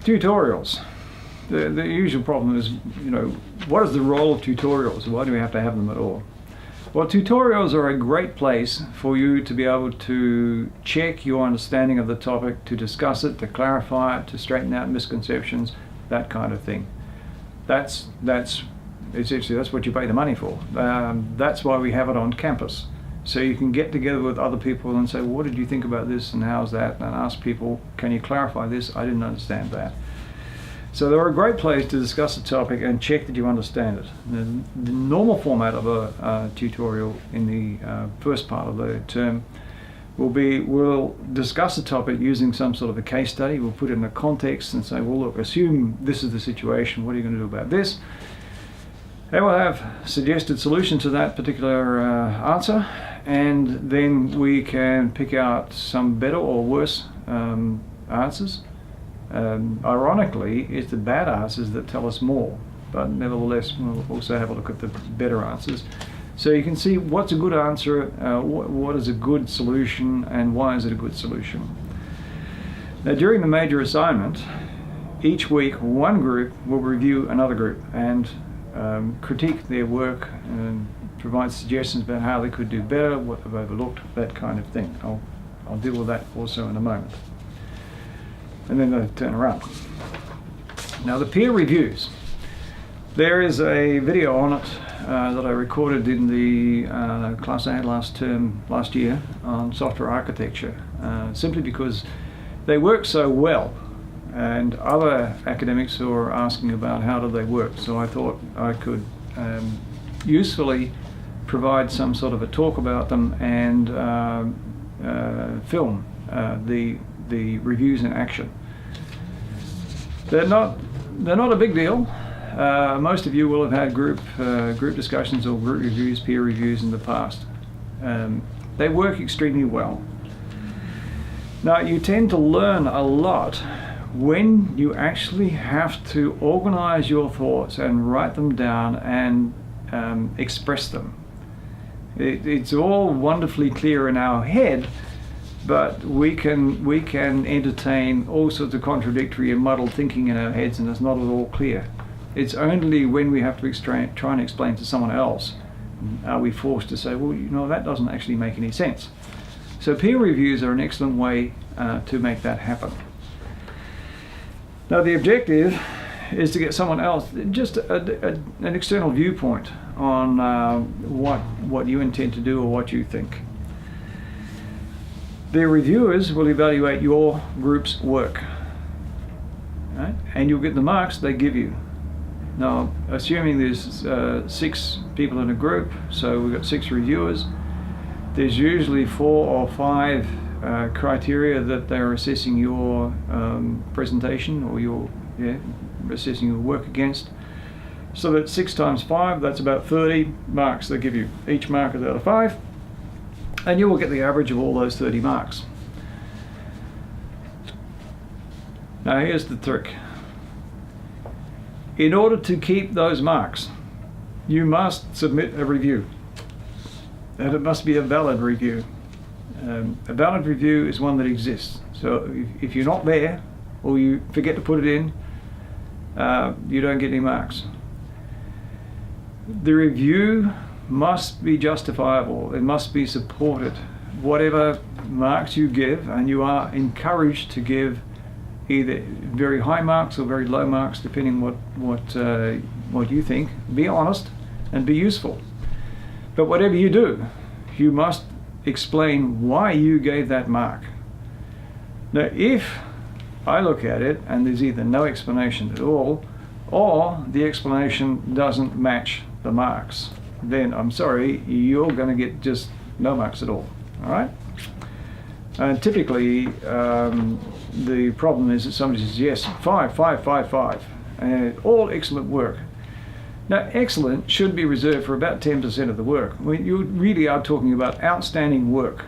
Tutorials. The usual problem is, what is the role of tutorials? Why do we have to have them at all? Well, tutorials are a great place for you to be able to check your understanding of the topic, to discuss it, to clarify it, to straighten out misconceptions, that kind of thing. That's essentially that's what you pay the money for. That's why we have it on campus. So you can get together with other people and say, well, what did you think about this and how's that? And ask people, can you clarify this? I didn't understand that. So they're a great place to discuss a topic and check that you understand it. The normal format of a tutorial in the first part of the term will be, we'll discuss a topic using some sort of a case study. We'll put it in a context and say, well, look, assume this is the situation. What are you going to do about this? And we'll have suggested solution to that particular answer, and then we can pick out some better or worse answers. Ironically, it's the bad answers that tell us more, but nevertheless we'll also have a look at the better answers. So you can see what's a good answer, what is a good solution, and why is it a good solution. Now, during the major assignment, each week one group will review another group and critique their work and provide suggestions about how they could do better, what they've overlooked, that kind of thing. I'll deal with that also in a moment. And then they turn around. Now, the peer reviews. There is a video on it that I recorded in the class I had last year on software architecture, simply because they work so well, and other academics who are asking about how do they work. So I thought I could usefully provide some sort of a talk about them and film the reviews in action. They're not a big deal. Most of you will have had group discussions or group reviews, peer reviews in the past. They work extremely well. Now, you tend to learn a lot when you actually have to organize your thoughts and write them down and express them. It's all wonderfully clear in our head, but we can entertain all sorts of contradictory and muddled thinking in our heads, and it's not at all clear. It's only when we have to try and explain to someone else are we forced to say, well, that doesn't actually make any sense. So peer reviews are an excellent way to make that happen. Now, the objective is to get someone else, just an external viewpoint on what you intend to do or what you think. The reviewers will evaluate your group's work, right? And you'll get the marks they give you. Now, assuming there's 6 people in a group, so we've got 6 reviewers, there's usually 4 or 5 criteria that they're assessing your presentation or assessing your work against. So that's 6 times 5, that's about 30 marks they give you. Each mark is out of 5. And you will get the average of all those 30 marks. Now, here's the trick. In order to keep those marks, you must submit a review. And it must be a valid review. A valid review is one that exists. So if you're not there, or you forget to put it in, you don't get any marks. The review must be justifiable. It must be supported. Whatever marks you give, and you are encouraged to give either very high marks or very low marks, depending what you think. Be honest and be useful. But whatever you do, you must explain why you gave that mark. Now, if I look at it and there's either no explanation at all, or the explanation doesn't match the marks, then I'm sorry, you're going to get just no marks at all. All right? And typically, the problem is that somebody says, yes, 5, 5, 5, 5, and all excellent work. Now, excellent should be reserved for about 10% of the work. You really are talking about outstanding work.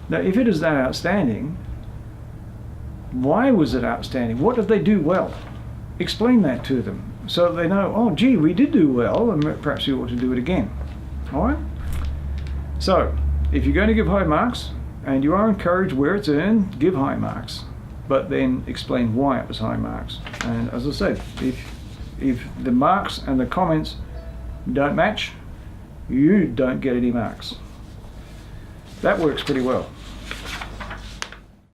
Now, if it is that outstanding, why was it outstanding? What did they do well? Explain that to them so they know, oh, gee, we did do well, and perhaps we ought to do it again. All right? So, if you're going to give high marks, and you are encouraged where it's earned, give high marks. but then explain why it was high marks. And as I said, if the marks and the comments don't match, you don't get any marks. That works pretty well.